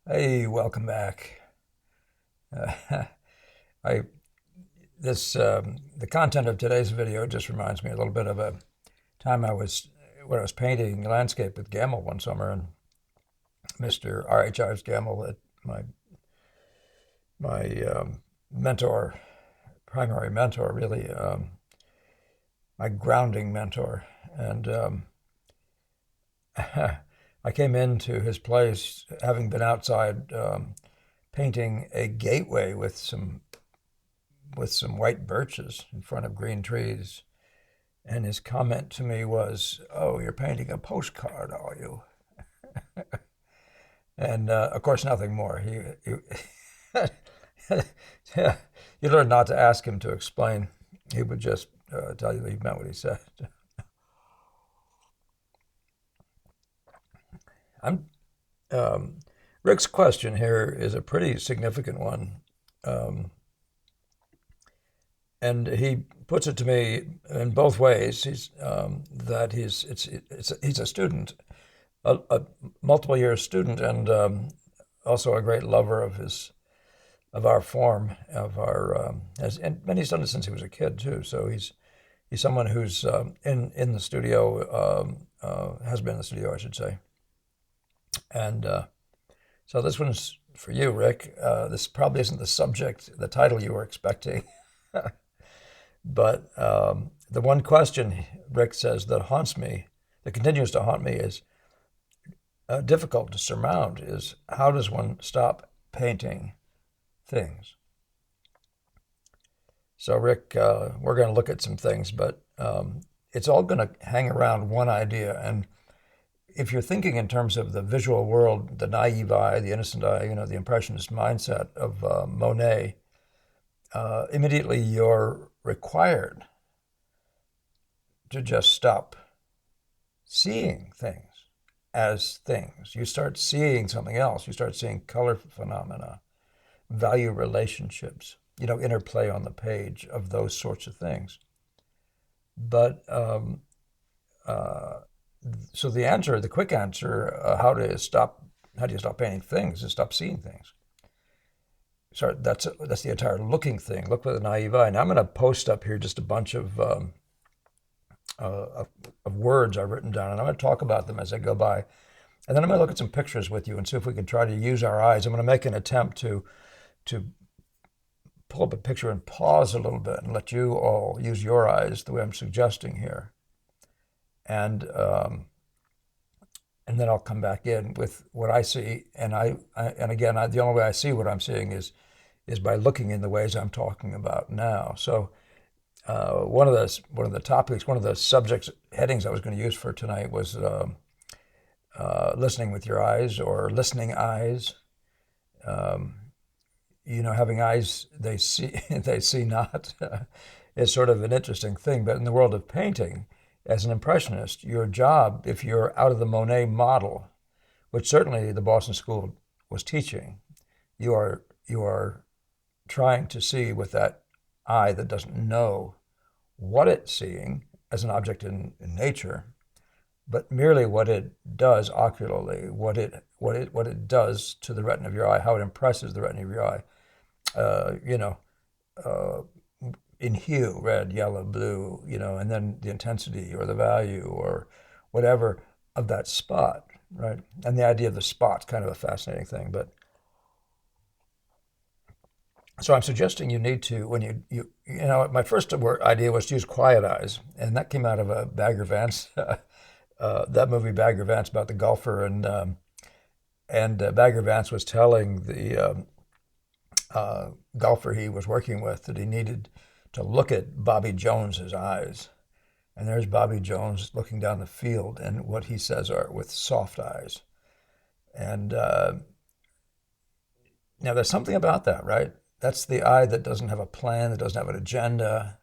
Hey, welcome back. Uh, I the content of today's video just reminds me a little bit of a time when I was painting landscape with Gamble one summer, and Mr. R.H. Ives Gamble, my mentor, primary mentor, really, my grounding mentor, and I came into his place having been outside painting a gateway with some white birches in front of green trees. And his comment to me was, "Oh, you're painting a postcard, are you?" And of course, nothing more. Yeah, you learn not to ask him to explain. He would just tell you that he meant what he said. I'm Rick's question here is a pretty significant one. Um, and he puts it to me in both ways. He's a student, a multiple year student, and also a great lover of our form, and he's done it since he was a kid too. So he's someone who's in the studio, has been in the studio, I should say. And so this one's for you, Rick. This probably isn't the title you were expecting. But the one question, Rick says, that continues to haunt me, is difficult to surmount, is how does one stop painting things? So, Rick, we're going to look at some things, but it's all going to hang around one idea. And if you're thinking in terms of the visual world, the naive eye, the innocent eye, the impressionist mindset of Monet, immediately you're required to just stop seeing things as things. You start seeing something else. You start seeing color phenomena, value relationships, interplay on the page of those sorts of things. But so the quick answer, how do you stop painting things, is stop seeing things. So that's the entire looking thing. Look with a naive eye. Now I'm going to post up here just a bunch of words I've written down, and I'm going to talk about them as I go by. And then I'm going to look at some pictures with you and see if we can try to use our eyes. I'm going to make an attempt to pull up a picture and pause a little bit and let you all use your eyes the way I'm suggesting here. And then I'll come back in with what I see. And the only way I see what I'm seeing is by looking in the ways I'm talking about now. So one of the subjects headings I was going to use for tonight was listening with your eyes, or listening eyes. Having eyes they see they see not is sort of an interesting thing. But in the world of painting, as an impressionist, your job, if you're out of the Monet model, which certainly the Boston School was teaching, you are trying to see with that eye that doesn't know what it's seeing as an object in nature, but merely what it does ocularly, what it does to the retina of your eye, how it impresses the retina of your eye. In hue, red, yellow, blue, and then the intensity or the value or whatever of that spot, right? And the idea of the spot's kind of a fascinating thing. But so I'm suggesting you need to, when my first idea was to use quiet eyes, and that came out of a Bagger Vance, that movie Bagger Vance, about the golfer, and Bagger Vance was telling the golfer he was working with that he needed to look at Bobby Jones's eyes. And there's Bobby Jones looking down the field, and what he says are with soft eyes. And now there's something about that, right? That's the eye that doesn't have a plan, that doesn't have an agenda.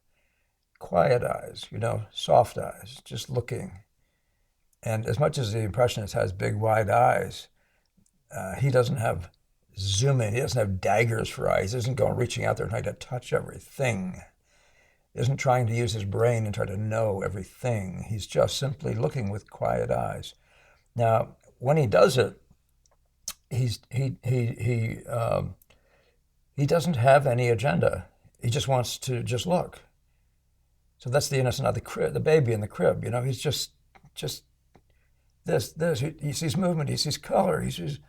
Quiet eyes, soft eyes, just looking. And as much as the impressionist has big, wide eyes, he doesn't have zooming. He doesn't have daggers for eyes. He isn't going reaching out there trying to touch everything. He isn't trying to use his brain and try to know everything. He's just simply looking with quiet eyes. Now, when he does it, he doesn't have any agenda. He just wants to just look. So that's the innocent of the crib, the baby in the crib. He's just this. He sees movement. He sees color. He sees,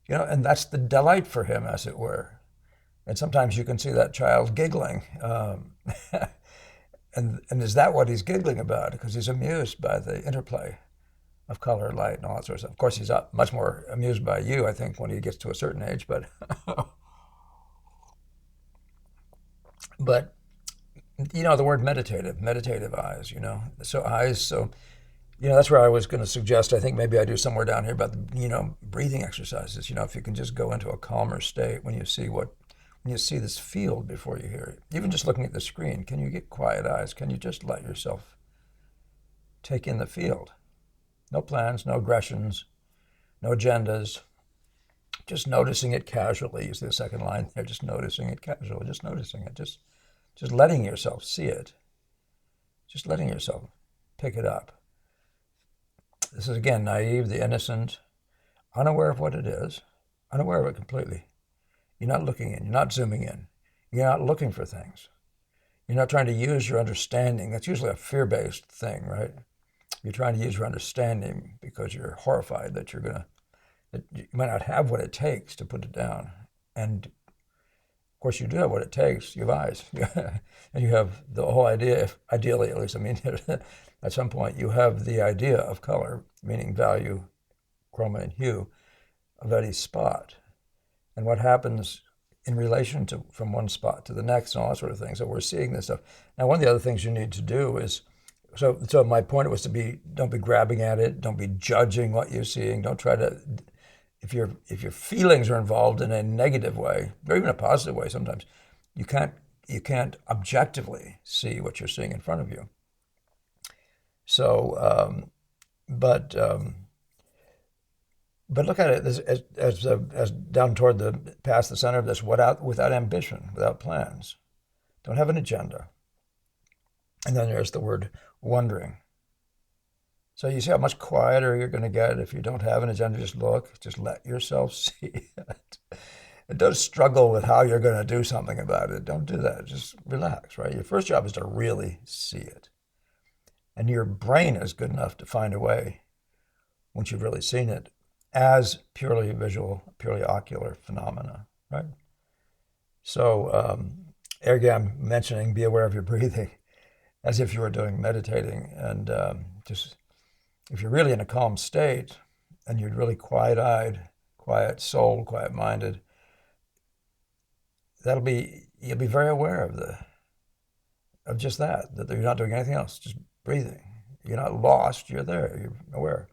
and that's the delight for him, as it were. And sometimes you can see that child giggling. And is that what he's giggling about? Because he's amused by the interplay of color, light, and all that sort of stuff. Of course, he's much more amused by you, I think, when he gets to a certain age. But but the word meditative eyes. So eyes. So that's where I was going to suggest. I think maybe I do somewhere down here about breathing exercises. If you can just go into a calmer state when you see this field before you hear it. Even just looking at the screen, can you get quiet eyes? Can you just let yourself take in the field? No plans, no aggressions, no agendas. Just noticing it casually. You see the second line there, just noticing it casually, just noticing it, just letting yourself see it. Just letting yourself pick it up. This is, again, naive, the innocent, unaware of what it is, unaware of it completely. You're not looking in. You're not zooming in. You're not looking for things. You're not trying to use your understanding. That's usually a fear-based thing, right? You're trying to use your understanding because you're horrified that that you might not have what it takes to put it down. And of course, you do have what it takes. You have eyes, and you have the whole idea. Ideally, at least, at some point, you have the idea of color, meaning value, chroma, and hue of any spot. And what happens in relation to from one spot to the next and all that sort of thing. So we're seeing this stuff. Now, one of the other things you need to do is, so my point was don't be grabbing at it, don't be judging what you're seeing, don't try to, if your feelings are involved in a negative way, or even a positive way sometimes, you can't objectively see what you're seeing in front of you. So, but look at it as down toward past the center of this, without ambition, without plans. Don't have an agenda. And then there's the word wondering. So you see how much quieter you're going to get if you don't have an agenda. Just look, just let yourself see it. And don't struggle with how you're going to do something about it. Don't do that. Just relax, right? Your first job is to really see it. And your brain is good enough to find a way, once you've really seen it, as purely visual, purely ocular phenomena, right? So, again, mentioning be aware of your breathing as if you were doing meditating. And just, if you're really in a calm state and you're really quiet-eyed, quiet-souled, quiet-minded, you'll be very aware of just that you're not doing anything else, just breathing. You're not lost, you're there, you're aware.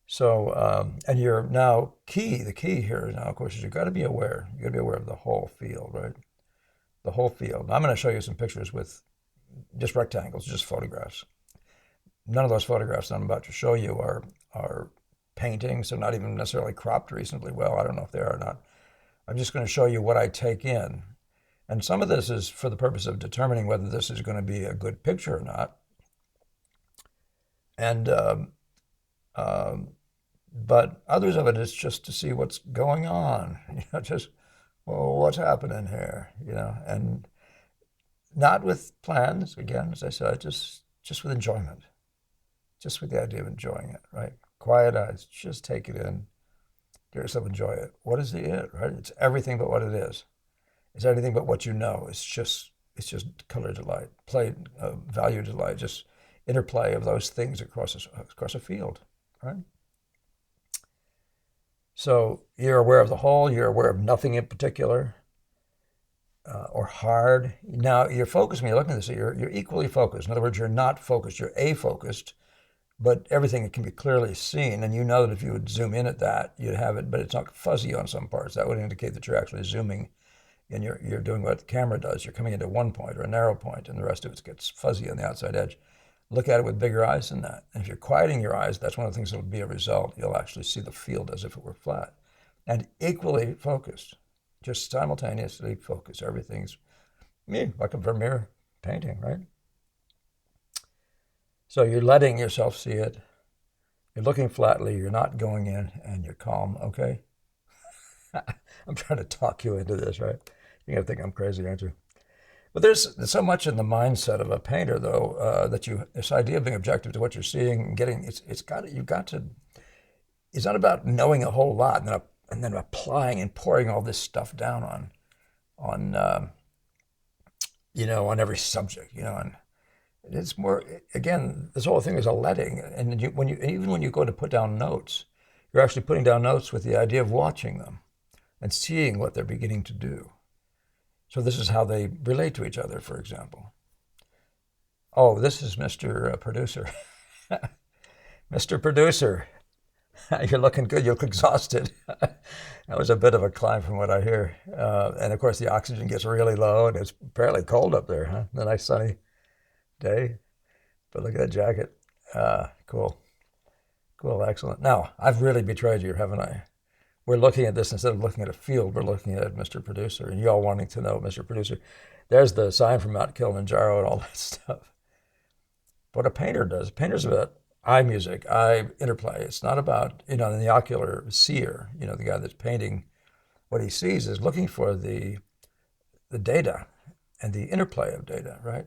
So, and you're now the key here now, of course, is you've got to be aware. You've got to be aware of the whole field, right? The whole field. Now, I'm going to show you some pictures with just rectangles, just photographs. None of those photographs that I'm about to show you are paintings, so not even necessarily cropped reasonably well. I don't know if they are or not. I'm just going to show you what I take in. And some of this is for the purpose of determining whether this is going to be a good picture or not. And but others of it is just to see what's going on, just, well, what's happening here, and not with plans, again, as I said, just with enjoyment, just with the idea of enjoying it, right? Quiet eyes, just take it in, get yourself enjoy it. What is the it, right? It's everything but what it is. It's anything but what you know. It's just color delight, value delight, just interplay of those things across a field, right? So you're aware of the whole, you're aware of nothing in particular, or hard. Now, you're focused, when you're looking at this, you're equally focused. In other words, you're not focused, you're a-focused, but everything can be clearly seen, and you know that if you would zoom in at that, you'd have it, but it's not fuzzy on some parts. That would indicate that you're actually zooming, and you're doing what the camera does. You're coming into one point, or a narrow point, and the rest of it gets fuzzy on the outside edge. Look at it with bigger eyes than that. And if you're quieting your eyes, that's one of the things that will be a result. You'll actually see the field as if it were flat. And equally focused, just simultaneously focused. Everything's like a Vermeer painting, right? So you're letting yourself see it. You're looking flatly, you're not going in, and you're calm, okay? I'm trying to talk you into this, right? You're gonna think I'm crazy, aren't you? But there's so much in the mindset of a painter, though, that this idea of being objective to what you're seeing and getting it's got you've got to. It's not about knowing a whole lot and then applying and pouring all this stuff down on on every subject, and it's more, again, this whole thing is a letting. And even when you go to put down notes, you're actually putting down notes with the idea of watching them and seeing what they're beginning to do. So this is how they relate to each other, for example. Oh, this is Mr. Producer. Mr. Producer, you're looking good. You look exhausted. That was a bit of a climb from what I hear. And of course, the oxygen gets really low, and it's apparently cold up there, huh? A nice sunny day. But look at that jacket. Cool. Cool, excellent. Now, I've really betrayed you, haven't I? We're looking at this instead of looking at a field, we're looking at Mr. Producer, and you all wanting to know Mr. Producer. There's the sign from Mount Kilimanjaro and all that stuff. What a painter does, a painter's about eye music, eye interplay. It's not about, the ocular seer, the guy that's painting what he sees is looking for the data and the interplay of data, right?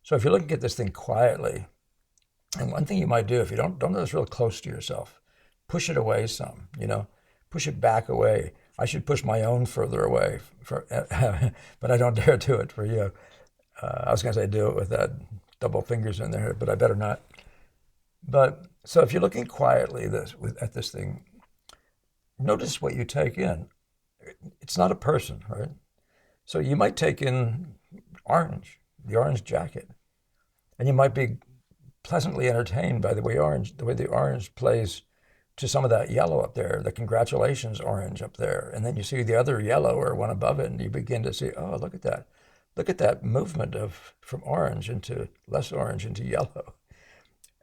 So if you're looking at this thing quietly, and one thing you might do if you don't do this real close to yourself, push it away some, push it back away. I should push my own further away, but I don't dare do it for you. I was going to say do it with that double fingers in there, but I better not. But so if you're looking quietly at this thing, notice what you take in. It's not a person, right? So you might take in orange, the orange jacket, and you might be pleasantly entertained by the way the orange plays to some of that yellow up there, the congratulations orange up there. And then you see the other yellow or one above it, and you begin to see, oh, look at that. Look at that movement from orange into less orange into yellow.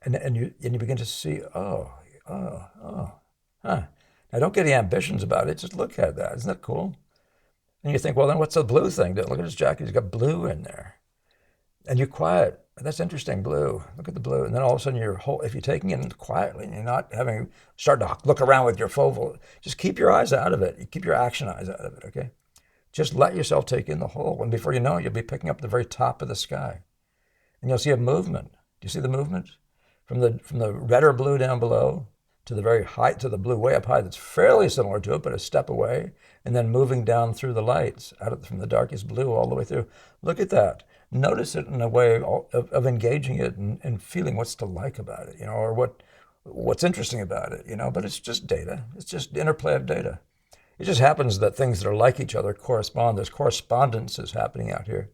And you begin to see, huh. Now don't get any ambitions about it. Just look at that. Isn't that cool? And you think, well, then what's the blue thing? Look at his jacket. He's got blue in there. And you're quiet. That's interesting, blue. Look at the blue. And then all of a sudden, if you're taking it quietly and you're not start to look around with your focal, just keep your eyes out of it. You keep your action eyes out of it, okay? Just let yourself take in the whole. And before you know it, you'll be picking up the very top of the sky. And you'll see a movement. Do you see the movement? From the redder blue down below to the very high, to the blue way up high that's fairly similar to it, but a step away, and then moving down through the lights, from the darkest blue all the way through. Look at that. Notice it in a way of engaging it and feeling what's to like about it, or what's interesting about it, but it's just data. It's just interplay of data. It just happens that things that are like each other correspond. There's correspondences happening out here.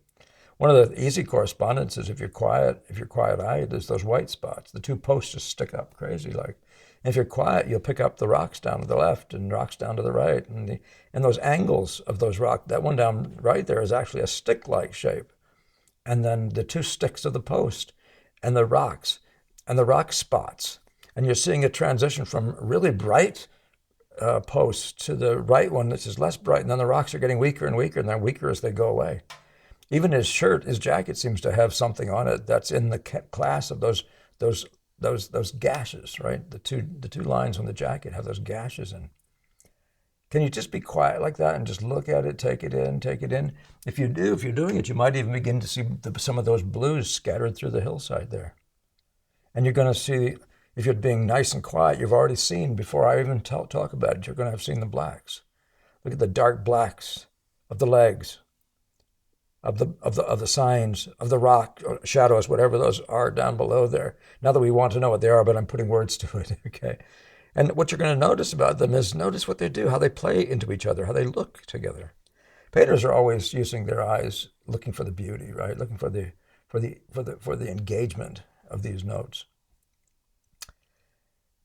One of the easy correspondences, if you're quiet-eyed, there's those white spots. The two posts just stick up crazy like. And if you're quiet, you'll pick up the rocks down to the left and rocks down to the right. And those angles of those rocks, that one down right there is actually a stick-like shape. And then the two sticks of the post and the rocks and the rock spots. And you're seeing a transition from really bright posts to the right one that's less bright. And then the rocks are getting weaker and weaker, and they're weaker as they go away. Even his jacket seems to have something on it that's in the class of those gashes, right? The two lines on the jacket have those gashes in. Can you just be quiet like that and just look at it, take it in, take it in? If you're doing it, you might even begin to see some of those blues scattered through the hillside there. And you're going to see, if you're being nice and quiet, you've already seen, before I even talk about it, you're going to have seen the blacks. Look at the dark blacks of the legs, of the signs, of the rock shadows, whatever those are down below there. Not that we want to know what they are, but I'm putting words to it, okay? And what you're going to notice about them is notice what they do, how they play into each other, how they look together. Painters are always using their eyes, looking for the beauty, right? Looking for the engagement of these notes.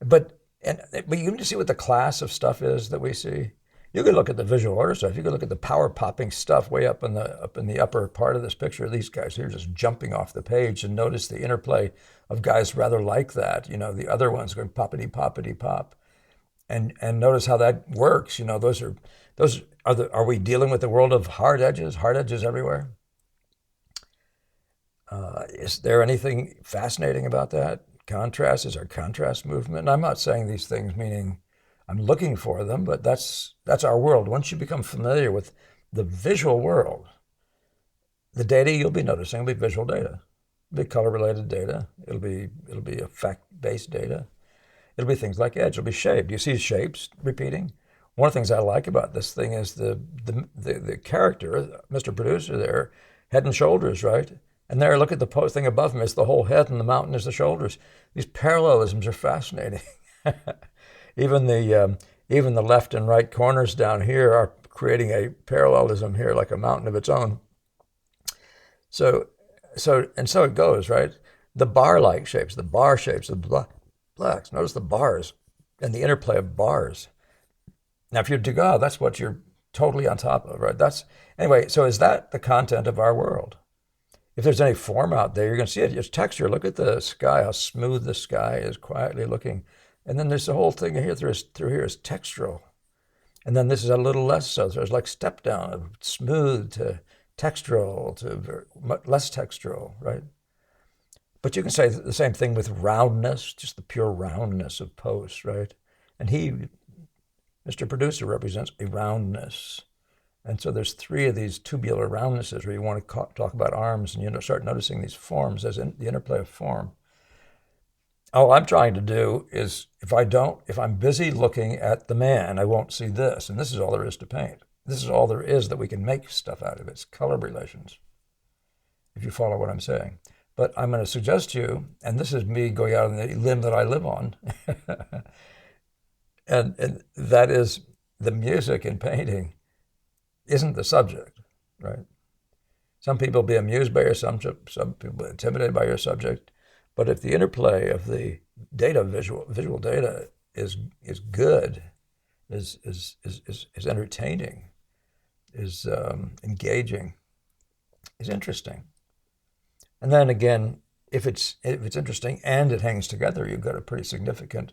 But you can see what the class of stuff is that we see. You could look at the visual order stuff. You could look at the power popping stuff way up in the upper part of this picture. These guys here just jumping off the page, and notice the interplay of guys rather like that. The other ones going poppity poppity pop, and notice how that works. Are we dealing with the world of hard edges everywhere? Is there anything fascinating about that? Contrast is our contrast movement. And I'm not saying these things meaning I'm looking for them, but that's our world. Once you become familiar with the visual world, the data you'll be noticing will be visual data. It'll be color-related data. It'll be effect-based data. It'll be things like edge. It'll be shape. Do you see shapes repeating? One of the things I like about this thing is the character, Mr. Producer there, head and shoulders, right? And there, look at the thing above him. It's the whole head, and the mountain is the shoulders. These parallelisms are fascinating. Even the left and right corners down here are creating a parallelism here, like a mountain of its own. So so it goes, right? The bar-like shapes, the bar shapes, the blacks. Notice the bars and the interplay of bars. Now, if you're Degas, that's what you're totally on top of, right? Anyway. So is that the content of our world? If there's any form out there, you're going to see it. It's texture. Look at the sky, how smooth the sky is, quietly looking. And then there's the whole thing here through here is textural. And then this is a little less so. There's like step down of smooth to textural to less textural, right? But you can say the same thing with roundness, just the pure roundness of post, right? And Mr. Producer, represents a roundness. And so there's three of these tubular roundnesses where you want to talk about arms, and you start noticing these forms as in the interplay of form. All I'm trying to do is, if I'm busy looking at the man, I won't see this. And this is all there is to paint. This is all there is that we can make stuff out of. It's color relations, if you follow what I'm saying. But I'm going to suggest to you, and this is me going out on the limb that I live on, and that is the music in painting isn't the subject, right? Some people be amused by your subject, some people be intimidated by your subject. But if the interplay of the data, visual data, is good, is entertaining, is engaging, is interesting, and then again, if it's interesting and it hangs together, you've got a pretty significant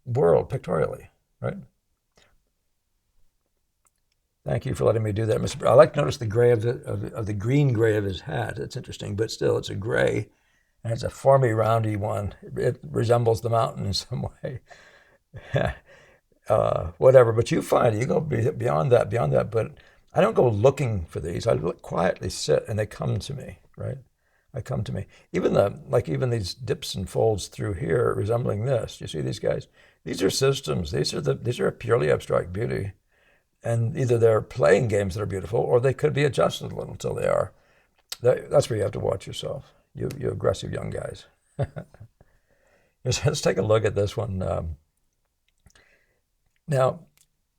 world pictorially, right? Thank you for letting me do that, Mr. I like to notice the gray of the green gray of his hat. It's interesting, but still, it's a gray, and it's a formy, roundy one. It resembles the mountain in some way. Whatever, but you go beyond that. But I don't go looking for these. I quietly sit, and they come to me, right? They come to me. Even these dips and folds through here, resembling this. You see these guys? These are systems. These are a purely abstract beauty. And either they're playing games that are beautiful, or they could be adjusted a little until they are. That's where you have to watch yourself, you aggressive young guys. Let's take a look at this one. Now,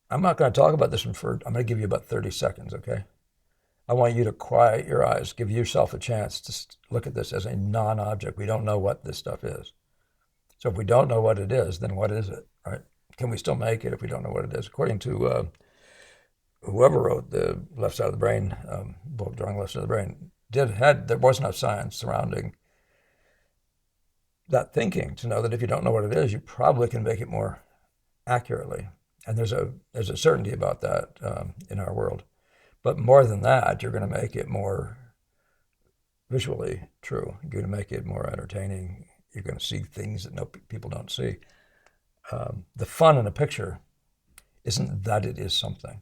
I'm not going to talk about this one I'm going to give you about 30 seconds, okay? I want you to quiet your eyes, give yourself a chance to look at this as a non-object. We don't know what this stuff is. So if we don't know what it is, then what is it, right? Can we still make it if we don't know what it is? According to whoever wrote the Left Side of the Brain book, Drawing Left Side of the Brain, there was enough science surrounding that thinking to know that if you don't know what it is, you probably can make it more accurately. And there's a certainty about that in our world. But more than that, you're going to make it more visually true. You're going to make it more entertaining. You're going to see things that people don't see. The fun in a picture isn't that it is something.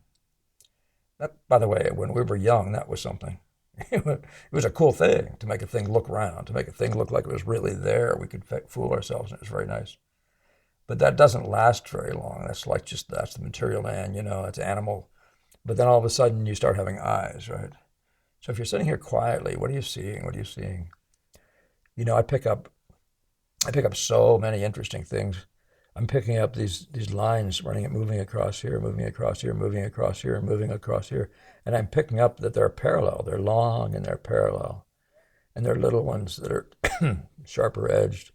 That, by the way, when we were young, that was something. It was a cool thing to make a thing look round, to make a thing look like it was really there. We could fool ourselves, and it was very nice. But that doesn't last very long. That's the material man, it's animal. But then all of a sudden you start having eyes, right? So if you're sitting here quietly, what are you seeing? What are you seeing? I pick up so many interesting things. I'm picking up these lines moving across here, moving across here, moving across here, moving across here. And I'm picking up that they're parallel. They're long and they're parallel. And they're little ones that are sharper edged.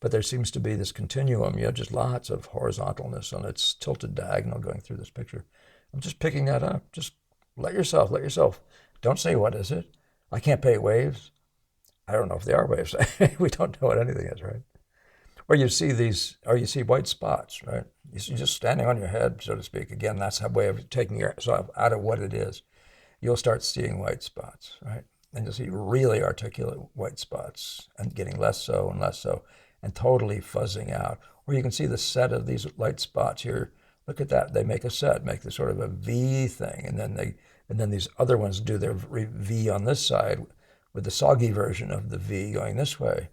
But there seems to be this continuum, just lots of horizontalness, and it's tilted diagonal going through this picture. I'm just picking that up. Just let yourself. Don't say, what is it? I can't paint waves. I don't know if they are waves. We don't know what anything is, right? Or you see white spots, right? You're just standing on your head, so to speak. Again, that's a way of taking yourself out of what it is. You'll start seeing white spots, right? And you'll see really articulate white spots and getting less so and less so and totally fuzzing out. Or you can see the set of these light spots here. Look at that. They make a set, make this sort of a V thing, and then these other ones do their V on this side with the soggy version of the V going this way.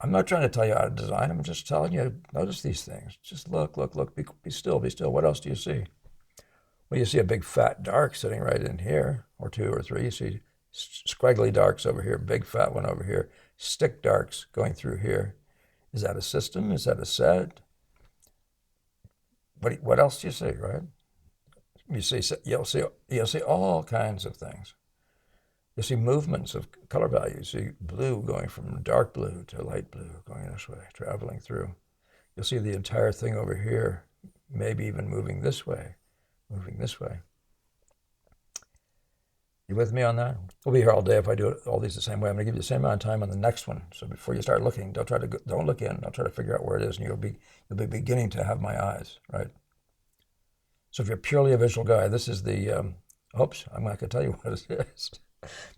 I'm not trying to tell you how to design. I'm just telling you, notice these things. Just look, look, look. Be still, be still. What else do you see? Well, you see a big fat dark sitting right in here, or two or three. You see scraggly darks over here, big fat one over here, stick darks going through here. Is that a system? Is that a set? What else do you see, right? You'll see all kinds of things. You see movements of color values. You see blue going from dark blue to light blue, going this way, traveling through. You'll see the entire thing over here, maybe even moving this way, moving this way. You with me on that? We'll be here all day if I do all these the same way. I'm going to give you the same amount of time on the next one. So before you start looking, don't look in. I'll try to figure out where it is, and you'll be beginning to have my eyes, right? So if you're purely a visual guy, this is the. Oops, I'm not going to tell you what it is.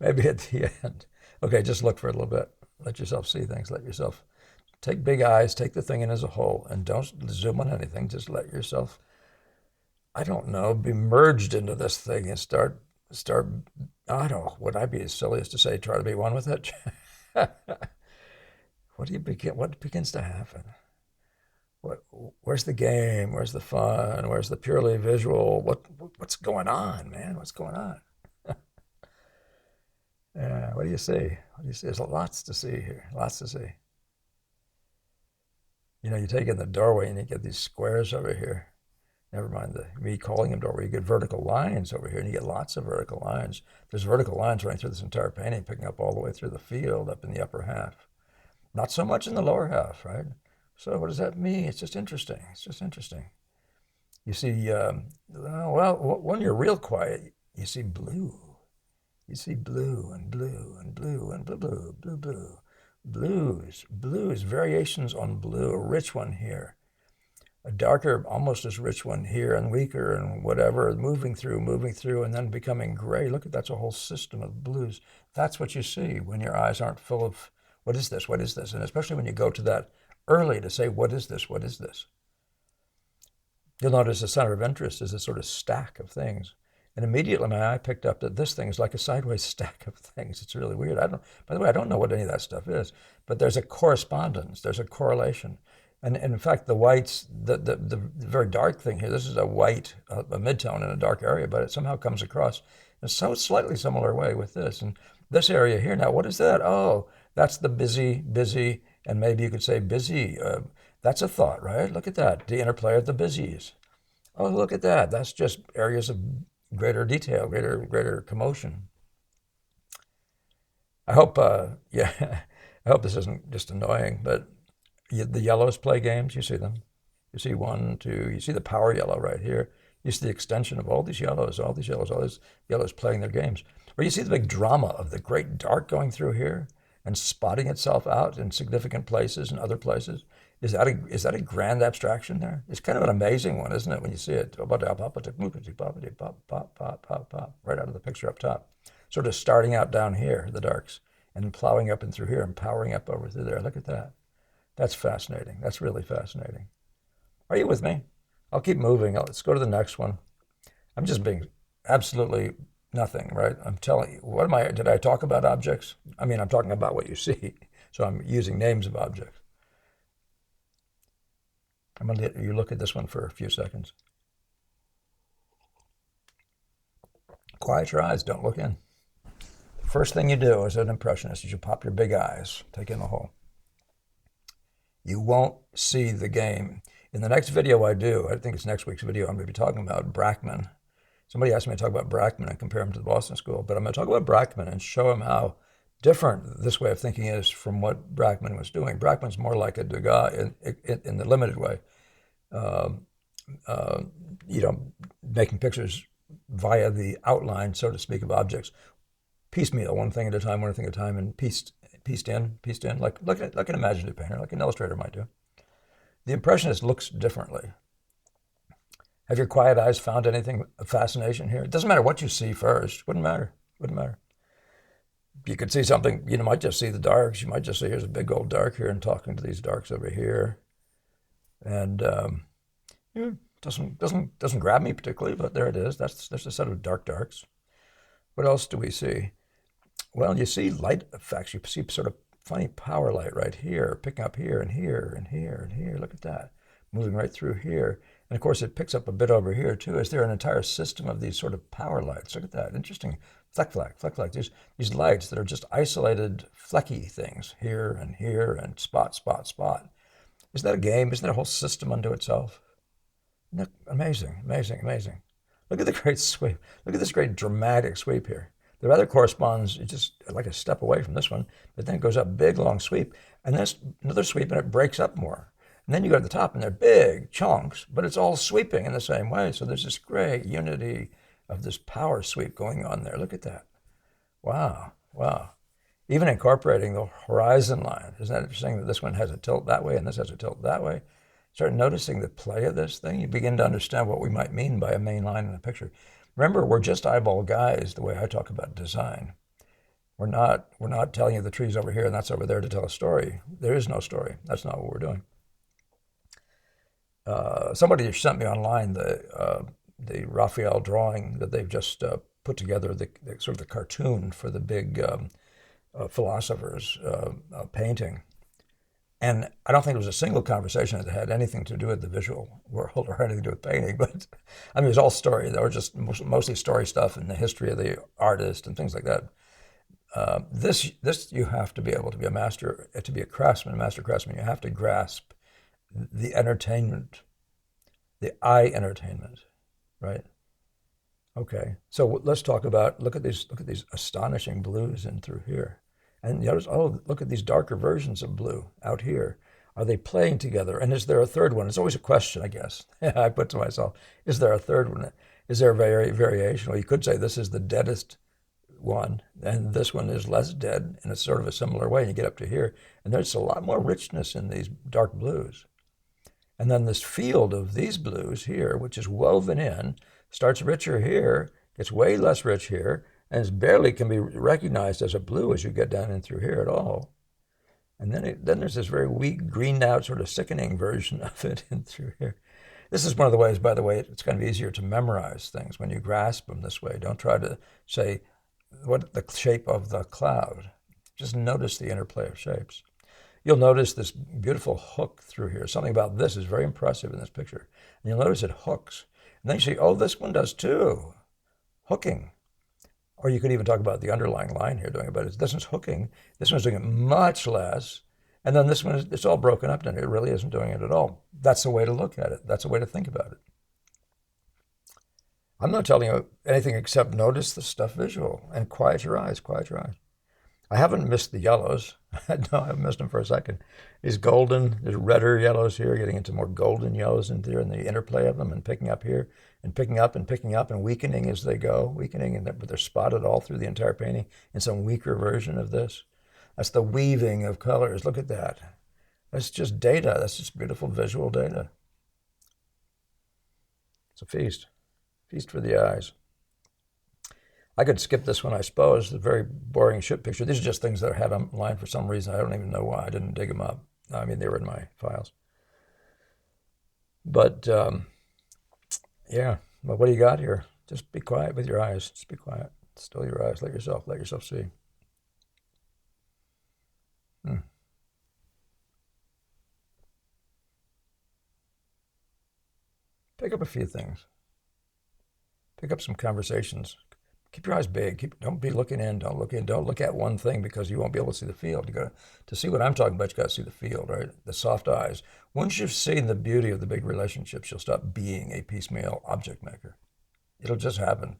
Maybe at the end. Okay, just look for it a little bit. Let yourself see things. Let yourself take big eyes. Take the thing in as a whole, and don't zoom on anything. Just let yourself, I don't know, be merged into this thing and start. I don't know. Would I be as silly as to say try to be one with it? What begins to happen? Where's the game? Where's the fun? Where's the purely visual? What's going on, man? What's going on? Yeah, what do you see? What do you see? There's lots to see here. Lots to see. You know, you take in the doorway and you get these squares over here. Never mind me calling them doorway. You get vertical lines over here, and you get lots of vertical lines. There's vertical lines running through this entire painting, picking up all the way through the field up in the upper half. Not so much in the lower half, right? So what does that mean? It's just interesting. It's just interesting. You see, well, when you're real quiet, you see blue. You see blue and blue and blue and blue, blue, blue, blue. Blues, variations on blue, a rich one here. A darker, almost as rich one here, and weaker and whatever, moving through, and then becoming gray. Look at that's a whole system of blues. That's what you see when your eyes aren't full of, what is this, what is this? And especially when you go to that early to say, what is this, what is this? You'll notice the center of interest is a sort of stack of things. And immediately my eye picked up that this thing is like a sideways stack of things. It's really weird. By the way, I don't know what any of that stuff is, but there's a correspondence, there's a correlation. And in fact, the whites, the very dark thing here, this is a white, a midtone in a dark area, but it somehow comes across in so slightly similar way with this. And this area here, now what is that? Oh, that's the busy, and maybe you could say busy. That's a thought, right? Look at that, the interplay of the busies. Oh, look at that. That's just areas of greater detail, greater commotion. I hope, I hope this isn't just annoying, but the yellows play games. You see them. You see one, two. You see the power yellow right here. You see the extension of all these yellows playing their games. Or you see the big drama of the great dark going through here and spotting itself out in significant places and other places. Is that a grand abstraction there? It's kind of an amazing one, isn't it, when you see it? Right out of the picture up top. Sort of starting out down here, the darks, and plowing up and through here and powering up over through there. Look at that. That's fascinating. That's really fascinating. Are you with me? I'll keep moving. Let's go to the next one. I'm just being absolutely nothing, right? I'm telling you. Did I talk about objects? I mean, I'm talking about what you see. So I'm using names of objects. I'm going to let you look at this one for a few seconds. Quiet your eyes. Don't look in. The first thing you do as an impressionist is you pop your big eyes, take in the whole. You won't see the game. In the next video I do, I think it's next week's video, I'm going to be talking about Brackman. Somebody asked me to talk about Brackman and compare him to the Boston School, but I'm going to talk about Brackman and show him how different this way of thinking is from what Brackman was doing. Brackman's more like a Degas in the limited way. Making pictures via the outline, so to speak, of objects, piecemeal, one thing at a time, and pieced in, like an imaginative painter, like an illustrator might do. The impressionist looks differently. Have your quiet eyes found anything of fascination here? It doesn't matter what you see first. Wouldn't matter. You could see something, you might just see the darks. You might just say, here's a big old dark here and talking to these darks over here. And yeah, doesn't grab me particularly, but there it is. That's a set of dark darks. What else do we see? Well, you see light effects. You see sort of funny power light right here, picking up here and here and here and here. Look at that, moving right through here. And of course, it picks up a bit over here too. Is there an entire system of these sort of power lights? Look at that, interesting. Fleck. These lights that are just isolated, flecky things here and spot. Isn't that a game? Isn't that a whole system unto itself? Isn't that amazing. Look at the great sweep. Look at this great dramatic sweep here. The other corresponds just like a step away from this one, but then it goes up big, long sweep, and then another sweep, and it breaks up more. And then you go to the top, and they're big chunks, but it's all sweeping in the same way. So there's this great unity of this power sweep going on there. Look at that. Wow. Even incorporating the horizon line. Isn't that interesting that this one has a tilt that way and this has a tilt that way? Start noticing the play of this thing. You begin to understand what we might mean by a main line in a picture. Remember, we're just eyeball guys the way I talk about design. We're not telling you the tree's over here and that's over there to tell a story. There is no story. That's not what we're doing. Somebody sent me online the Raphael drawing that they've just put together, the sort of the cartoon for the big philosophers painting. And I don't think there was a single conversation that had anything to do with the visual world or anything to do with painting. But I mean, it was all story. There were just mostly story stuff and the history of the artist and things like that. This you have to be able to be a master, to be a craftsman, a master craftsman. You have to grasp the entertainment, the eye entertainment, right? Okay, so let's talk about, look at these astonishing blues in through here. And notice, oh, look at these darker versions of blue out here. Are they playing together? And is there a third one? It's always a question, I guess. I put to myself, is there a third one? Is there a variation? Well, you could say this is the deadest one, and this one is less dead in a sort of a similar way. And you get up to here, and there's a lot more richness in these dark blues. And then this field of these blues here, which is woven in, starts richer here, gets way less rich here, and it barely can be recognized as a blue as you get down in through here at all. And then there's this very weak, greened out, sort of sickening version of it in through here. This is one of the ways, by the way, it's kind of easier to memorize things when you grasp them this way. Don't try to say what the shape of the cloud. Just notice the interplay of shapes. You'll notice this beautiful hook through here. Something about this is very impressive in this picture. And you'll notice it hooks. And then you see, oh, this one does too. Hooking. Or you could even talk about the underlying line here doing it, but this one's hooking. This one's doing it much less. And then this one, it's all broken up, and it really isn't doing it at all. That's the way to look at it. That's the way to think about it. I'm not telling you anything except notice the stuff visual and quiet your eyes. I haven't missed the yellows. No, I haven't missed them for a second. These golden, there's redder yellows here, getting into more golden yellows in there, and the interplay of them, and picking up here, and picking up and weakening as they go, but they're spotted all through the entire painting in some weaker version of this. That's the weaving of colors. Look at that. That's just data. That's just beautiful visual data. It's a feast for the eyes. I could skip this one, I suppose. The very boring ship picture. These are just things that I had online for some reason. I don't even know why. I didn't dig them up. I mean, they were in my files. But yeah, well, what do you got here? Just be quiet with your eyes. Just be quiet. Still your eyes. Let yourself see. Pick up a few things. Pick up some conversations. Keep your eyes big. Don't be looking in. Don't look at one thing because you won't be able to see the field. To see what I'm talking about, you got to see the field, right? The soft eyes. Once you've seen the beauty of the big relationships, you'll stop being a piecemeal object maker. It'll just happen.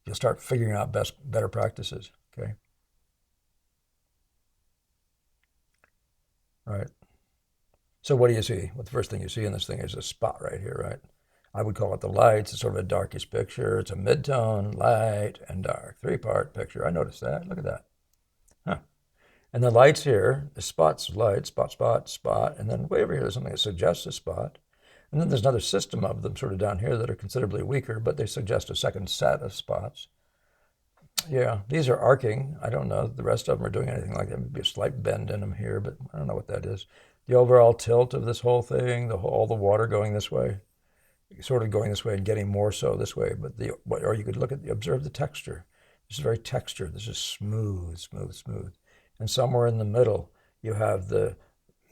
You'll start figuring out better practices. Okay. All right. So what do you see? Well, the first thing you see in this thing is a spot right here, right? I would call it the lights. It's sort of a darkish picture. It's a mid-tone, light, and dark. Three-part picture. I noticed that. Look at that. Huh. And the lights here, the spots of light, spot. And then way over here, there's something that suggests a spot. And then there's another system of them sort of down here that are considerably weaker, but they suggest a second set of spots. Yeah, these are arcing. I don't know. The rest of them are doing anything like that. Maybe a slight bend in them here, but I don't know what that is. The overall tilt of this whole thing, all the water going this way, sort of going this way and getting more so this way. But or you could observe the texture. This is very textured. This is smooth, smooth, smooth. And somewhere in the middle, you have the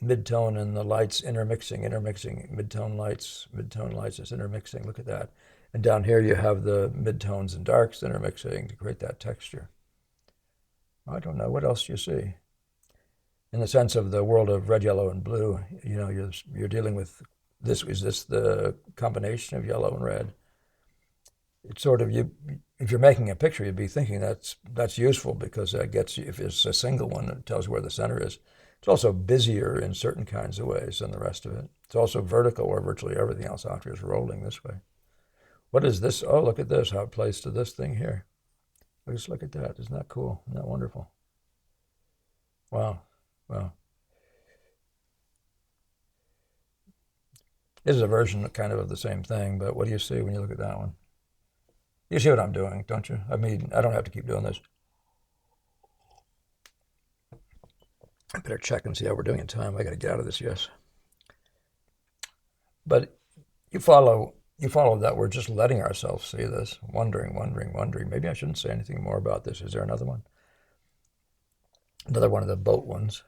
midtone and the lights intermixing, midtone lights is intermixing. Look at that. And down here you have the midtones and darks intermixing to create that texture. I don't know, what else do you see? In the sense of the world of red, yellow, and blue, you're dealing with this. Is this the combination of yellow and red? It's sort of, if you're making a picture, you'd be thinking that's useful because that gets you, if it's a single one, it tells you where the center is. It's also busier in certain kinds of ways than the rest of it. It's also vertical, where virtually everything else out here is rolling this way. What is this? Oh, look at this, how it plays to this thing here. Just look at that. Isn't that cool? Isn't that wonderful? Wow. Wow. This is a version kind of the same thing, but what do you see when you look at that one? You see what I'm doing, don't you? I mean, I don't have to keep doing this. I better check and see how we're doing in time. I got to get out of this, yes. But you follow that we're just letting ourselves see this, wondering. Maybe I shouldn't say anything more about this. Is there another one? Another one of the boat ones.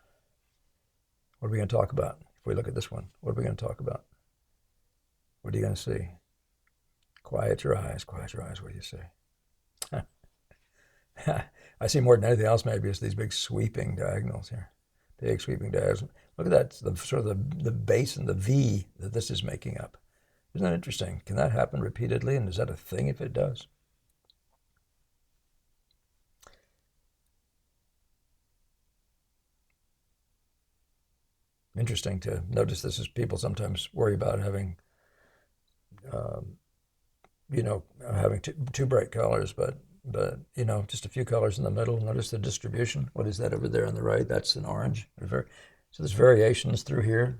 What are we going to talk about? If we look at this one, what are we going to talk about? What are you going to see? Quiet your eyes, quiet your eyes. What do you see? I see more than anything else maybe is these big sweeping diagonals here. Big sweeping diagonals. Look at that, sort of the base and the V that this is making up. Isn't that interesting? Can that happen repeatedly? And is that a thing if it does? Interesting to notice this is people sometimes worry about having, having two bright colors, but just a few colors in the middle. Notice the distribution. What is that over there on the right? That's an orange. So there's variations through here,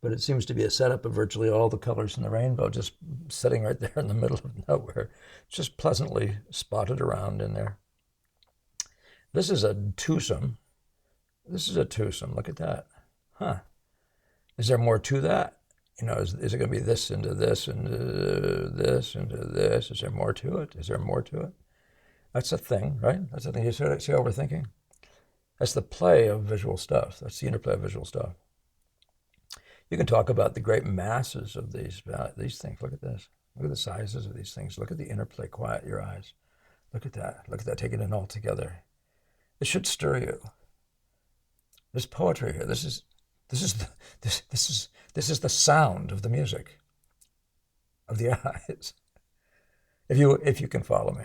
but it seems to be a setup of virtually all the colors in the rainbow, just sitting right there in the middle of nowhere, just pleasantly spotted around in there. This is a twosome. Look at that. Huh. Is there more to that? Is it going to be this into this and this into this? Is there more to it? That's a thing, right? That's the thing. You see how we're thinking? That's the play of visual stuff. That's the interplay of visual stuff. You can talk about the great masses of these things. Look at this. Look at the sizes of these things. Look at the interplay. Quiet your eyes. Look at that. Taking it all together. This should stir you. There's poetry here. This is the sound of the music of the eyes. If you can follow me.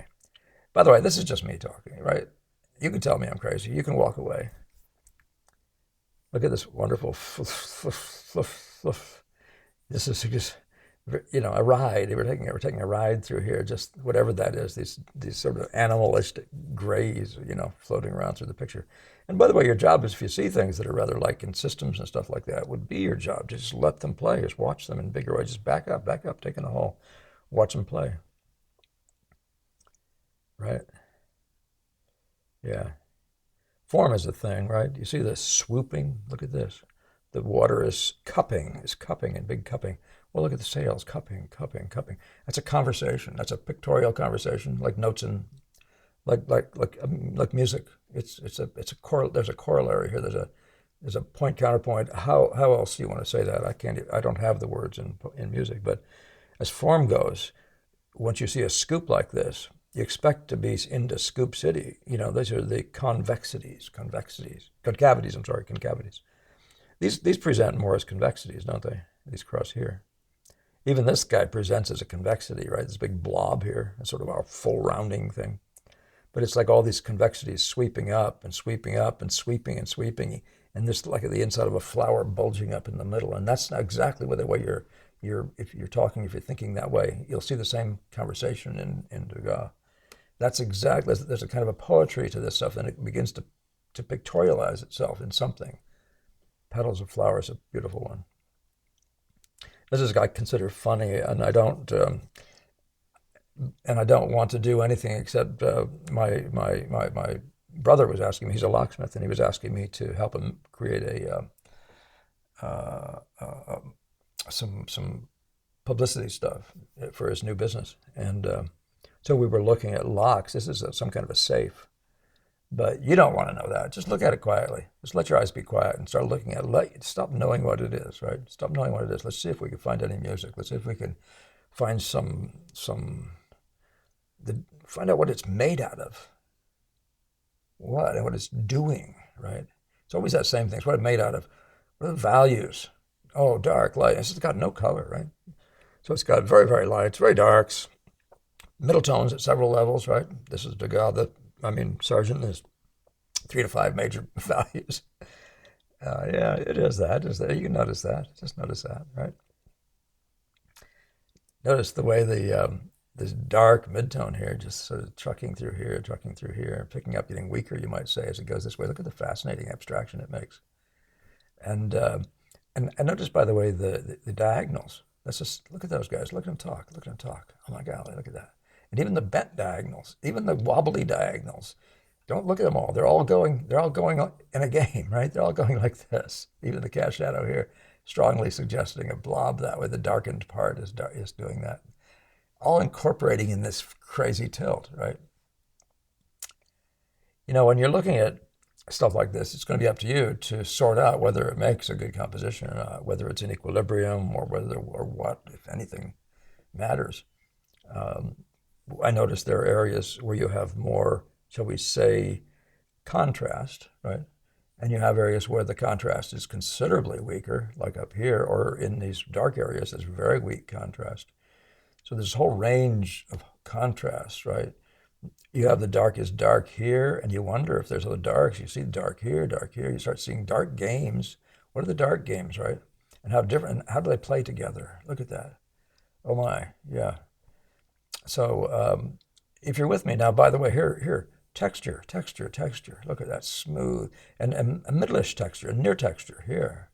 By the way, this is just me talking, right? You can tell me I'm crazy. You can walk away. Look at this wonderful fluff. This is just, a ride. We're taking a ride through here, just whatever that is, these sort of animalistic grays, floating around through the picture. And by the way, your job is, if you see things that are rather like in systems and stuff like that, would be your job. Just let them play. Just watch them in bigger ways. Just back up, take in the whole. Watch them play. Right? Yeah. Form is a thing, right? You see this swooping? Look at this. The water is cupping in big cupping. Well, look at the sails, cupping. That's a conversation. That's a pictorial conversation, like notes in, like music. There's a corollary here. There's a point counterpoint. How else do you want to say that? I don't have the words in music, but as form goes, once you see a scoop like this, you expect to be into Scoop City. Those are the concavities. These present more as convexities, don't they? These cross here. Even this guy presents as a convexity, right? This big blob here, a sort of our full rounding thing. But it's like all these convexities sweeping up and sweeping up and sweeping, and this like the inside of a flower bulging up in the middle. And that's not exactly the way if you're thinking that way, you'll see the same conversation in Degas. That's exactly, there's a kind of a poetry to this stuff, and it begins to pictorialize itself in something. Petals of flowers, a beautiful one. This is I consider funny, and I don't want to do anything except my brother was asking me. He's a locksmith, and he was asking me to help him create some publicity stuff for his new business, and so we were looking at locks. This is some kind of a safe, but you don't want to know that. Just look at it quietly. Just let your eyes be quiet and start looking at it. Stop knowing what it is, right? Stop knowing what it is. Let's see if we can find any music. Let's see if we can find find out what it's made out of, what it's doing, right? It's always that same thing. It's what it's made out of. What are the values? Oh, dark, light. It's got no color, right? So it's got very, very light. It's very darks. Middle tones at several levels, right? This is Degas. Sargent. There's 3 to 5 major values. Yeah, it is that. You can notice that. Just notice that, right? Notice the way this dark midtone here, just sort of trucking through here, picking up, getting weaker, you might say, as it goes this way. Look at the fascinating abstraction it makes. And notice, by the way, the diagonals. Let's just look at those guys. Look at them talk. Oh my golly, look at that. And even the bent diagonals, even the wobbly diagonals. Don't look at them all. They're all going in a game, right? They're all going like this. Even the cast shadow here, strongly suggesting a blob that way. The darkened part is doing that. All incorporating in this crazy tilt, right? When you're looking at stuff like this, it's going to be up to you to sort out whether it makes a good composition or not, whether it's in equilibrium or what, if anything, matters. I notice there are areas where you have more, shall we say, contrast, right? And you have areas where the contrast is considerably weaker, like up here, or in these dark areas, there's very weak contrast. So there's a whole range of contrast, right? You have the darkest dark here, and you wonder if there's other darks. You see dark here, you start seeing dark games. What are the dark games, right? And how do they play together? Look at that. Oh my, yeah. So if you're with me now, by the way, here, texture. Look at that, smooth, and a middle-ish texture, a near texture here.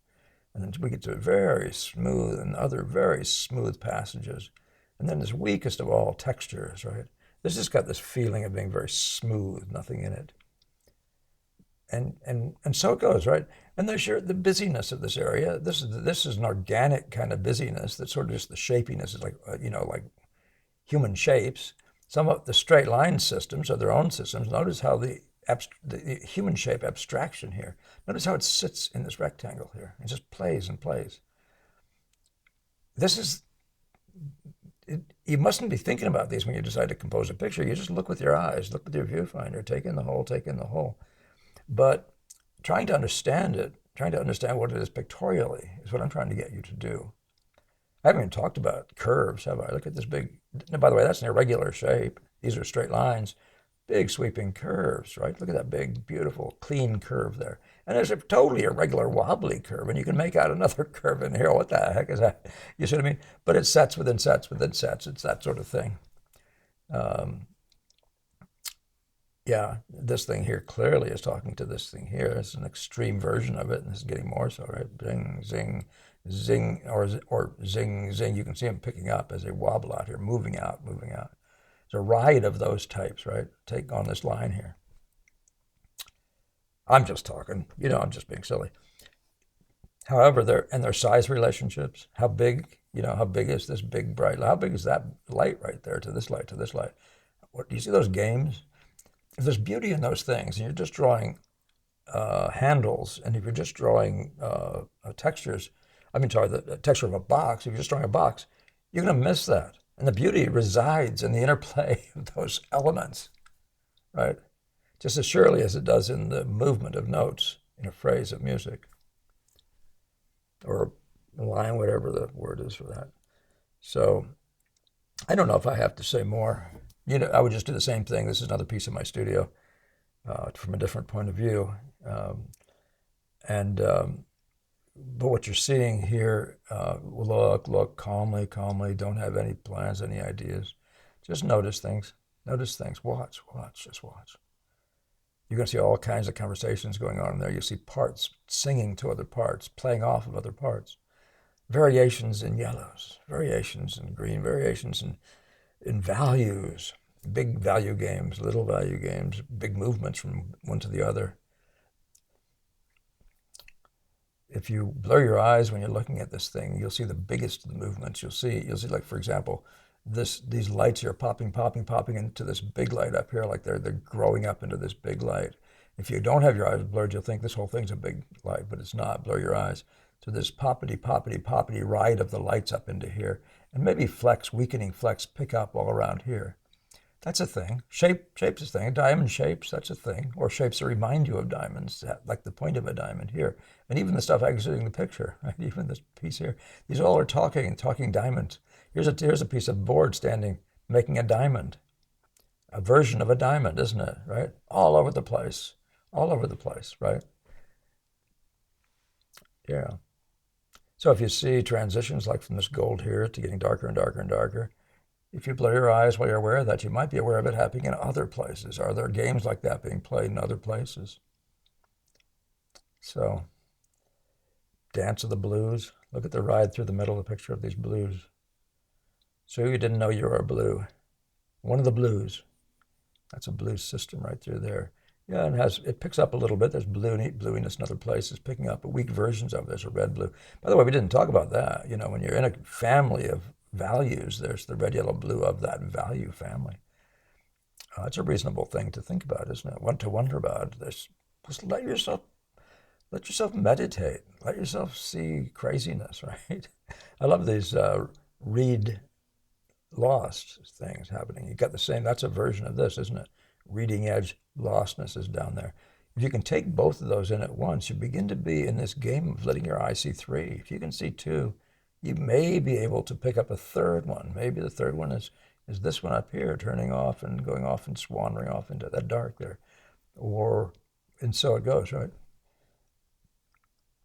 And then we get to very smooth and other very smooth passages. And then this weakest of all textures, right? This has got this feeling of being very smooth, nothing in it. And so it goes, right? And there's the busyness of this area. This is an organic kind of busyness that's sort of just the shapiness is like, like human shapes. Some of the straight line systems are their own systems. Notice how the human shape abstraction here. Notice how it sits in this rectangle here. It just plays and plays. This is, you mustn't be thinking about these when you decide to compose a picture. You just look with your eyes, look with your viewfinder, take in the whole. But trying to understand what it is pictorially is what I'm trying to get you to do. I haven't even talked about curves, have I? Look at this big, by the way, that's an irregular shape. These are straight lines, big sweeping curves, right? Look at that big, beautiful, clean curve there. And there's a totally irregular, wobbly curve, and you can make out another curve in here. What the heck is that? You see what I mean? But it's sets within sets within sets. It's that sort of thing. Yeah, this thing here clearly is talking to this thing here. It's an extreme version of it, and it's getting more so, right? Zing, zing, zing, or zing, zing. You can see them picking up as they wobble out here, moving out. It's a riot of those types, right? Take on this line here. I'm just talking, I'm just being silly. However, their size relationships, how big is this big bright light? How big is that light right there to this light, to this light? What, do you see those games? If there's beauty in those things, and you're just drawing handles, and if you're just drawing textures, the texture of a box, if you're just drawing a box, you're going to miss that. And the beauty resides in the interplay of those elements, right? Just as surely as it does in the movement of notes in a phrase of music, or a line, whatever the word is for that. So I don't know if I have to say more. I would just do the same thing. This is another piece of my studio from a different point of view. But what you're seeing here, look calmly, don't have any plans, any ideas. Just notice things, watch, just watch. You're going to see all kinds of conversations going on in there. You'll see parts singing to other parts, playing off of other parts. Variations in yellows, variations in green, variations in values, big value games, little value games, big movements from one to the other. if you blur your eyes when you're looking at this thing, you'll see the biggest of the movements. You'll see, like, for example, these lights here popping into this big light up here, like they're growing up into this big light. If you don't have your eyes blurred, you'll think this whole thing's a big light, but it's not. Blur your eyes. So this poppity ride of the lights up into here, and maybe weakening flecks pick up all around here. That's a thing. Shape's a thing. Diamond shapes, that's a thing. Or shapes that remind you of diamonds, like the point of a diamond here. And even the stuff exiting the picture, right? Even this piece here. These all are talking diamonds. Here's a piece of board standing, making a diamond. A version of a diamond, isn't it? Right? All over the place. All over the place, right? Yeah. So if you see transitions like from this gold here to getting darker and darker and darker, if you blur your eyes while you're aware of that, you might be aware of it happening in other places. Are there games like that being played in other places? So, dance of the blues. Look at the ride through the middle of the picture of these blues. So you didn't know you were a blue. One of the blues. That's a blue system right through there. Yeah, and it picks up a little bit. There's bluiness in other places, picking up weak versions of it. There's a red, blue. By the way, we didn't talk about that. When you're in a family of values, there's the red, yellow, blue of that value family. It's a reasonable thing to think about, isn't it? To wonder about. Just let yourself meditate. Let yourself see craziness, right? I love these read lost things happening. You got the same. That's a version of this, isn't it? Reading edge lostness is down there. If you can take both of those in at once, you begin to be in this game of letting your eye see three. If you can see two, you may be able to pick up a third one. Maybe the third one is this one up here, turning off and going off and wandering off into that dark there. And so it goes, right?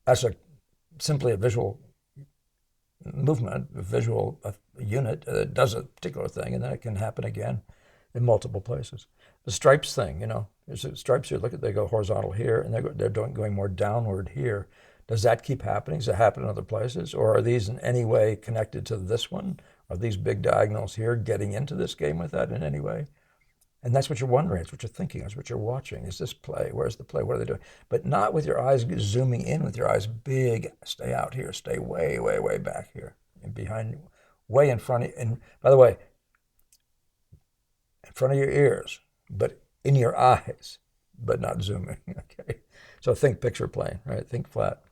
That's simply a visual movement, a visual unit that does a particular thing, and then it can happen again in multiple places. The stripes thing, there's stripes here. Look at, they go horizontal here, and they're going more downward here. Does that keep happening? Does it happen in other places? Or are these in any way connected to this one? Are these big diagonals here getting into this game with that in any way? And that's what you're wondering. It's what you're thinking. That's what you're watching. Is this play? Where's the play? What are they doing? But not with your eyes zooming in, with your eyes big. Stay out here. Stay way, way, way back here. And behind, way in front of you. And by the way, in front of your ears, but in your eyes, but not zooming. Okay. So think picture plane, right? Think flat.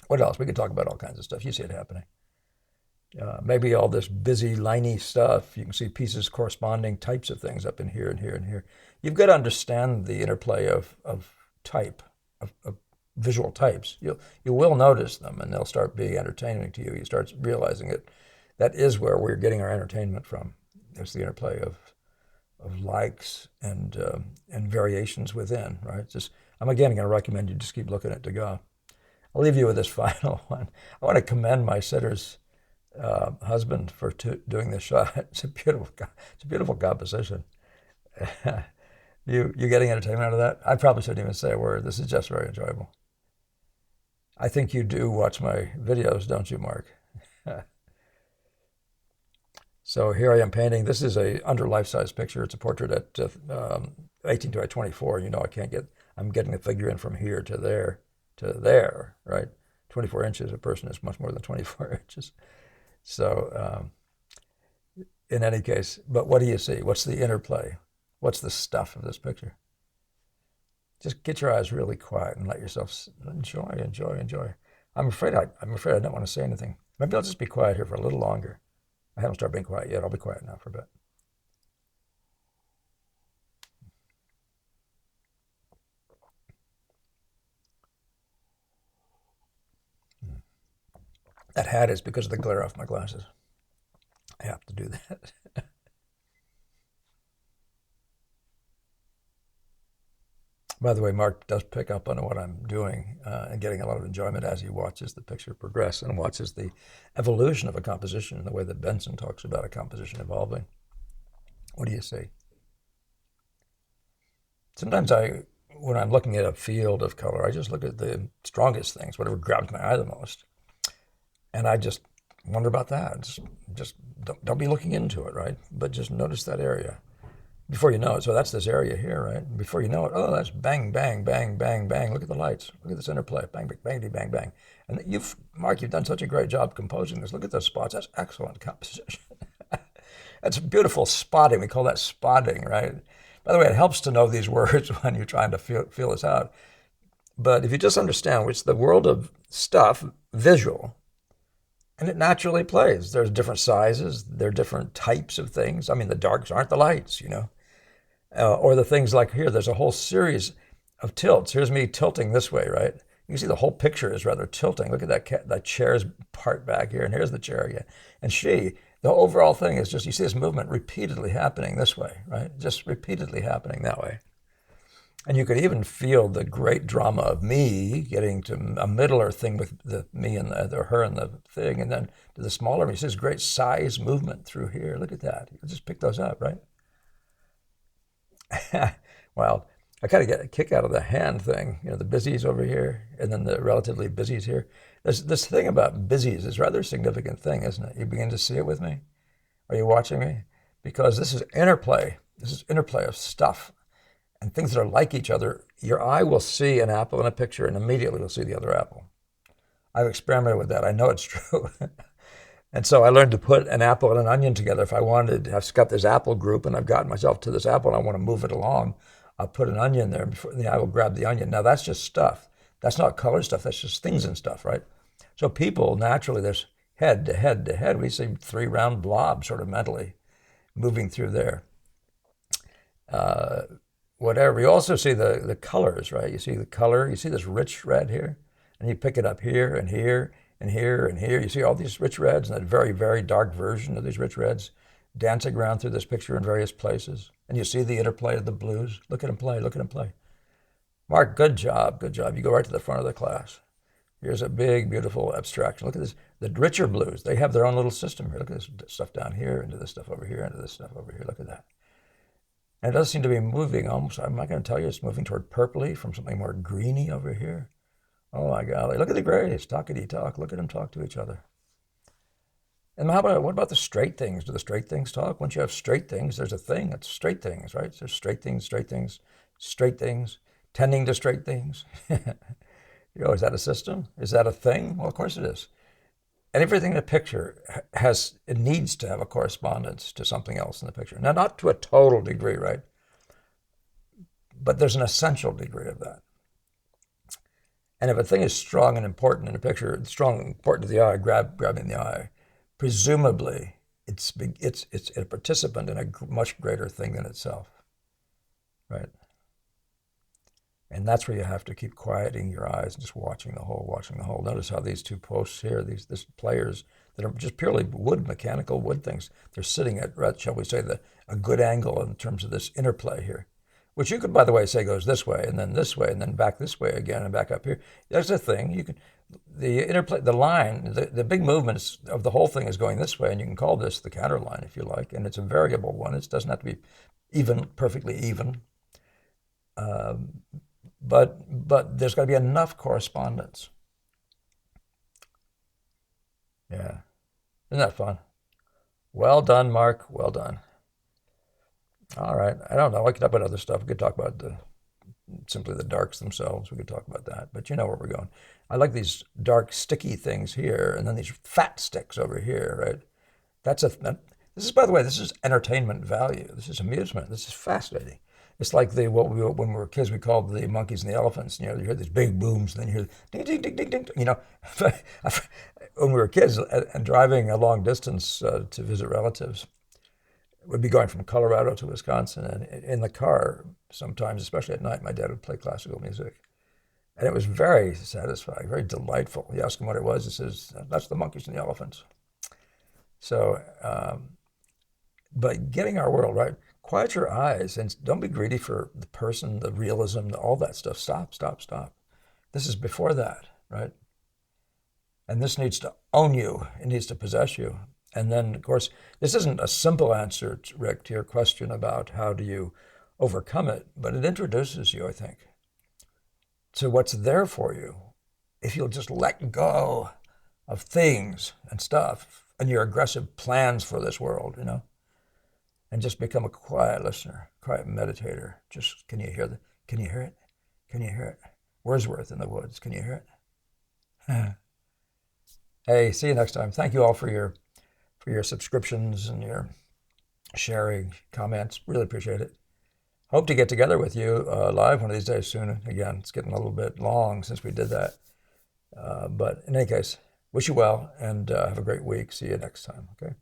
What else? We could talk about all kinds of stuff. You see it happening. Maybe all this busy, liney stuff. You can see pieces corresponding types of things up in here and here and here. You've got to understand the interplay of type, of visual types. You will notice them, and they'll start being entertaining to you. You start realizing it. That is where we're getting our entertainment from. There's the interplay of likes and variations within, right? I'm again going to recommend you just keep looking at Degas. I'll leave you with this final one. I want to commend my sitter's husband for doing this shot. It's a beautiful composition. You getting entertainment out of that? I probably shouldn't even say a word. This is just very enjoyable. I think you do watch my videos, don't you, Mark? So here I am painting. This is a under life-size picture. It's a portrait at 18 by 24. I'm getting the figure in from here to there, right? 24 inches. A person is much more than 24 inches. So in any case, but what do you see? What's the interplay? What's the stuff of this picture? Just get your eyes really quiet and let yourself enjoy. I'm afraid I don't want to say anything. Maybe I'll just be quiet here for a little longer. I haven't started being quiet yet. I'll be quiet now for a bit. That hat is because of the glare off my glasses. I have to do that. By the way, Mark does pick up on what I'm doing and getting a lot of enjoyment as he watches the picture progress and watches the evolution of a composition in the way that Benson talks about a composition evolving. What do you see? Sometimes when I'm looking at a field of color, I just look at the strongest things, whatever grabs my eye the most. And I just wonder about that. Just don't be looking into it, right? But just notice that area. Before you know it, so that's this area here, right? And before you know it, oh, that's bang, bang, bang, bang, bang. Look at the lights. Look at this interplay. Bang, bang, bang, bang, bang. And Mark, you've done such a great job composing this. Look at those spots. That's excellent composition. That's beautiful spotting. We call that spotting, right? By the way, it helps to know these words when you're trying to feel this out. But if you just understand, which the world of stuff, visual, and it naturally plays. There's different sizes. There are different types of things. I mean, the darks aren't the lights, or the things like here. There's a whole series of tilts. Here's me tilting this way, right? You can see the whole picture is rather tilting. Look at that chair's part back here, and here's the chair again. And the overall thing is just, you see this movement repeatedly happening this way, right? Just repeatedly happening that way. And you could even feel the great drama of me getting to a middler thing with me and her and the thing, and then to the smaller. You see this great size movement through here. Look at that. You just pick those up, right? Well, I kind of get a kick out of the hand thing. The busies over here, and then the relatively busies here. This thing about busies is a rather significant thing, isn't it? You begin to see it with me? Are you watching me? Because this is interplay. This is interplay of stuff and things that are like each other. Your eye will see an apple in a picture and immediately will see the other apple. I've experimented with that. I know it's true. And so I learned to put an apple and an onion together. If I wanted to have got this apple group and I've gotten myself to this apple and I want to move it along, I'll put an onion there before the eye will grab the onion. Now that's just stuff. That's not color stuff. That's just things and stuff, right? So people, naturally, there's head to head to head. We see 3 round blobs sort of mentally moving through there. Whatever. You also see the colors, right? You see the color. You see this rich red here, and you pick it up here and here and here and here. You see all these rich reds and that very, very dark version of these rich reds dancing around through this picture in various places. And you see the interplay of the blues. Look at them play. Look at them play. Mark, good job. Good job. You go right to the front of the class. Here's a big, beautiful abstraction. Look at this. The richer blues, they have their own little system here. Look at this stuff down here, into this stuff over here, into this stuff over here. Look at that. And it does seem to be moving almost, I'm not going to tell you, it's moving toward purpley from something more greeny over here. Oh my golly, look at the grays, talkity-talk. Look at them talk to each other. And what about the straight things? Do the straight things talk? Once you have straight things, there's a thing that's straight things, right? So straight things, straight things, straight things, tending to straight things. Is that a system? Is that a thing? Well, of course it is. And everything in a picture it needs to have a correspondence to something else in the picture. Now, not to a total degree, right? But there's an essential degree of that. And if a thing is strong and important in a picture, strong and important to the eye, grabbing the eye, presumably it's a participant in a much greater thing than itself, right? And that's where you have to keep quieting your eyes and just watching the whole. Notice how these 2 posts here, these players that are just purely mechanical wood things, they're sitting at, shall we say, a good angle in terms of this interplay here, which you could, by the way, say goes this way, and then back this way again, and back up here. There's a thing. The interplay, the line, the big movements of the whole thing is going this way, and you can call this the counter line if you like, and it's a variable one. It doesn't have to be perfectly even. But there's got to be enough correspondence. Yeah. Isn't that fun? Well done, Mark. Well done. All right. I don't know. I could talk about other stuff. We could talk about simply the darks themselves. We could talk about that. But you know where we're going. I like these dark, sticky things here, and then these fat sticks over here, right? This is, by the way, this is entertainment value. This is amusement. This is fascinating. It's like when we were kids, we called the monkeys and the elephants. You hear these big booms, and then you hear ding, ding, ding, ding, ding. When we were kids and driving a long distance to visit relatives, we'd be going from Colorado to Wisconsin, and in the car, sometimes, especially at night, my dad would play classical music. And it was very satisfying, very delightful. You ask him what it was, he says, that's the monkeys and the elephants. So, but getting our world right, quiet your eyes and don't be greedy for the person, the realism, all that stuff. Stop, stop, stop. This is before that, right? And this needs to own you. It needs to possess you. And then, of course, this isn't a simple answer, Rick, to your question about how do you overcome it, but it introduces you, I think, to what's there for you if you'll just let go of things and stuff and your aggressive plans for this world, and just become a quiet listener, quiet meditator. Just, can you hear it? Can you hear it? Wordsworth in the woods. Can you hear it? Hey, see you next time. Thank you all for your subscriptions and your sharing, comments. Really appreciate it. Hope to get together with you live one of these days soon. Again, it's getting a little bit long since we did that. But in any case, wish you well and have a great week. See you next time. Okay.